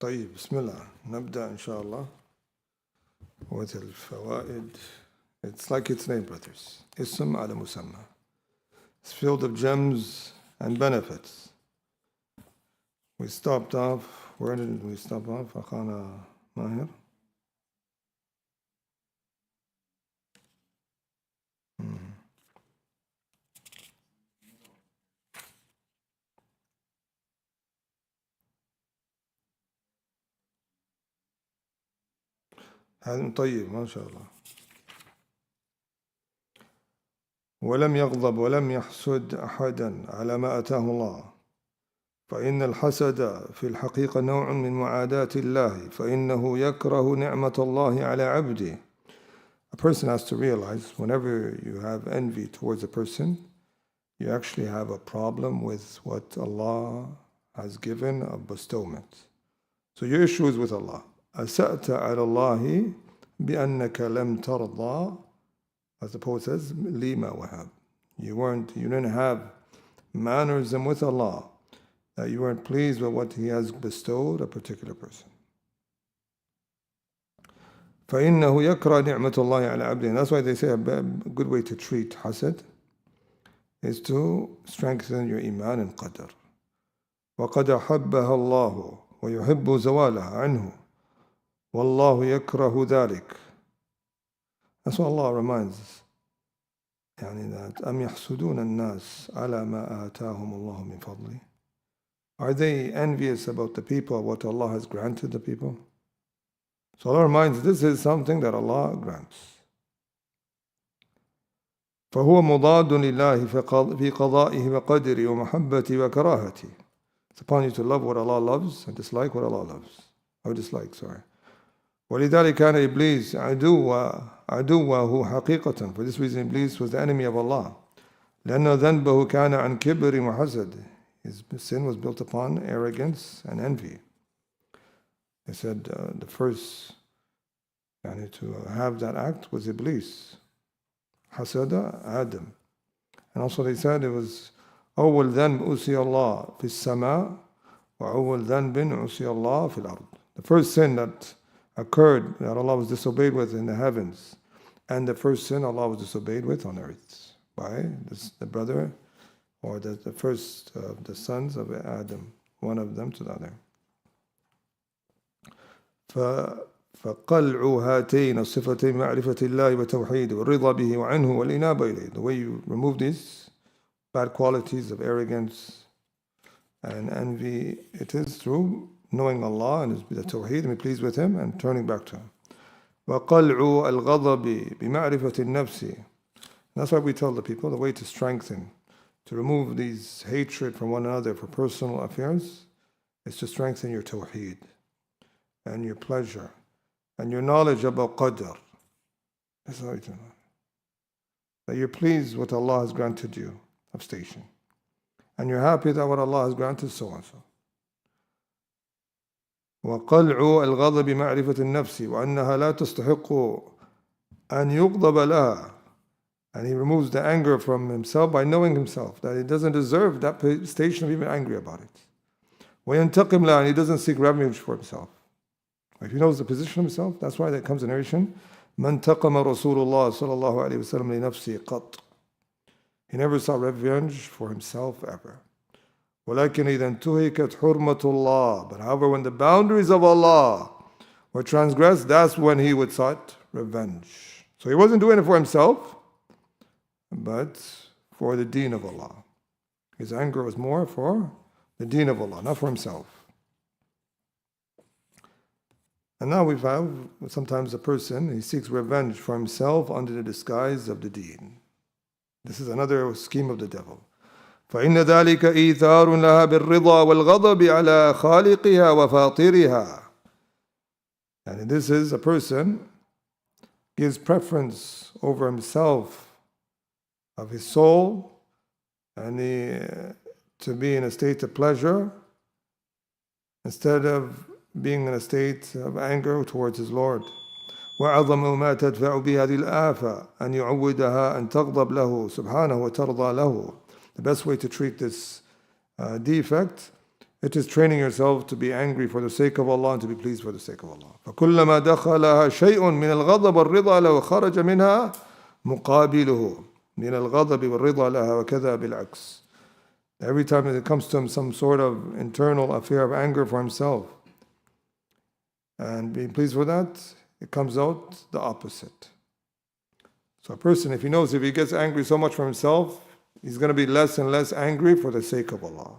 طيب بسم الله نبدأ إن شاء الله with Al-Fawa'id. It's like its name, brothers. Ism ala musamma. It's filled of gems and benefits. We stopped off. Where did we stop off? Akhana Mahir. طيب ما شاء الله. ولم يغضب ولم يحسد أحدا على ما أتاه الله فإن الحسد في الحقيقة نوع من معاداة الله فإنه يكره نعمة الله على عبده. A person has to realize whenever you have envy towards a person, you actually have a problem with what Allah has given of bestowment. So your issue is with Allah. أسأت على الله بأنك لم ترضى, as the poet says, لما وهب. You didn't have mannerism with Allah, that you weren't pleased with what He has bestowed a particular person. فإنه يكره نعمة الله على عبده. And that's why they say a good way to treat hasad is to strengthen your iman and qadr. وقد أحبها الله ويحب زوالها عنه والله يكره ذلك. That's what Allah reminds us. يعني that أم يحسدون الناس على ما آتاهم الله من فضله. Are they envious about the people, what Allah has granted the people? So Allah reminds us this is something that Allah grants. فهو مضاد لله في قضائه وقدره ومحبته وكراهته. It's upon you to love what Allah loves and dislike what Allah loves. Or dislike, sorry. ولذلك كان إبليس عدوه حقيقة. For this reason Iblis was the enemy of Allah. لأن ذنبه كان عن كبر وحسد. His sin was built upon arrogance and envy. They said the first to have that act was Iblis. Hasada, Adam. And also they said it was أول ذنب أُسِيَ الله في السماء وأول ذنب أُسِيَ الله في الأرض. The first sin that occurred that Allah was disobeyed with in the heavens, and the first sin Allah was disobeyed with on earth by the brother or the first of the sons of Adam, one of them to the other. فقلع هاتين الصفتين معرفة الله وتوحيده والرضا به وعنه والإنابة إليه. The way you remove these bad qualities of arrogance and envy, it is through knowing Allah and the Tawheed and be pleased with Him and turning back to Him. وَقَلْعُ الْغَضَبِ بِمَعْرِفَةِ النَّفْسِ. That's why we tell the people the way to strengthen, to remove these hatred from one another for personal affairs is to strengthen your Tawheed and your pleasure and your knowledge about Qadr. That's how you do it. That you're pleased with what Allah has granted you of station. And you're happy that what Allah has granted so and so. وقلع الغضب معرفة النفس وأنها لا تستحق أن يغضب لها. And he removes the anger from himself by knowing himself that he doesn't deserve that station of being angry about it. وينتقم لها, and he doesn't seek refuge for himself. If he knows the position of himself, that's why there comes a narration, من تقم رسول الله صلى الله عليه وسلم لنفسه قط. He never sought revenge for himself ever. ولكن إذا انتهكت حرمة الله. But however, when the boundaries of Allah were transgressed, that's when he would sought revenge. So he wasn't doing it for himself, but for the deen of Allah. His anger was more for the deen of Allah, not for himself. And now we have sometimes a person, he seeks revenge for himself under the disguise of the deen. This is another scheme of the devil. فإن ذلك إيثار لها بالرضا والغضب على خالقها وفاطرها. And this is a person gives preference over himself of his soul and to be in a state of pleasure instead of being in a state of anger towards his Lord. وعظم ما تدفع بهذه الآفة أن يعودها أن تغضب له سبحانه وترضى له. The best way to treat this defect It is training yourself to be angry for the sake of Allah and to be pleased for the sake of Allah. فَكُلَّمَا دَخَلَهَا شَيْءٌ مِنَ الْغَضَبِ وَالرِّضَى لَوْ خَرَجَ مِنْهَا مُقَابِلُهُ مِنَ الْغَضَبِ وَالرِّضَى لَهَا وَكَذَا بِالْعَكْسِ. Every time it comes to him some sort of internal affair of anger for himself and being pleased for that, it comes out the opposite. So a person, if he knows if he gets angry so much for himself, he's going to be less and less angry for the sake of Allah.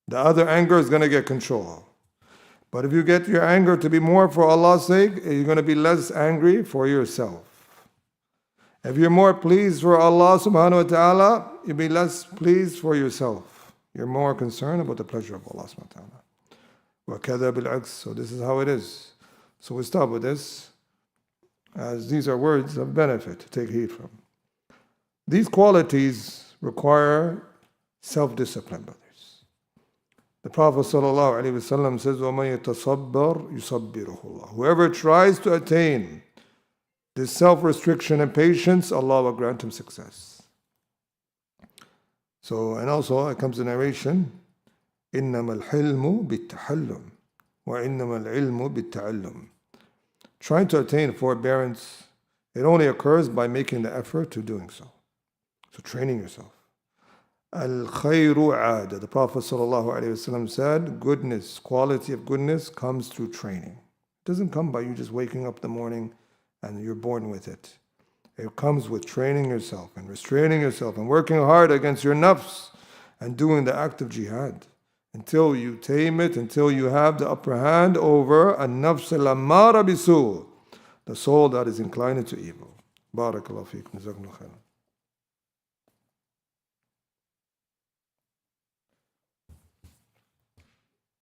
The other anger is going to get control. But if you get your anger to be more for Allah's sake, you're going to be less angry for yourself. If you're more pleased for Allah subhanahu wa ta'ala, you'll be less pleased for yourself. You're more concerned about the pleasure of Allah subhanahu wa ta'ala. وَكَذَا بِالْعَكْسِ. So this is how it is. So we stop with this, as these are words of benefit to take heed from. These qualities require self-discipline, brothers. The Prophet ﷺ says, وَمَنْ يَتَصَبَّرْ يُصَبِّرُهُ اللَّهُ. Whoever tries to attain this self-restriction and patience, Allah will grant him success. So, and also it comes in narration, إِنَّمَا الْحِلْمُ بِالتَّحَلُّمِ وَإِنَّمَا الْعِلْمُ بِالتَّعَلُّمِ. Trying to attain forbearance, it only occurs by making the effort to doing so. So training yourself. Al-khayru aada. The Prophet ﷺ said, goodness, quality of goodness comes through training. It doesn't come by you just waking up in the morning and you're born with it. It comes with training yourself and restraining yourself and working hard against your nafs and doing the act of jihad until you tame it, until you have the upper hand over an-nafs al-ammara bisu, the soul that is inclined to evil. Barakallahu feekum. Jazakumullah khairan.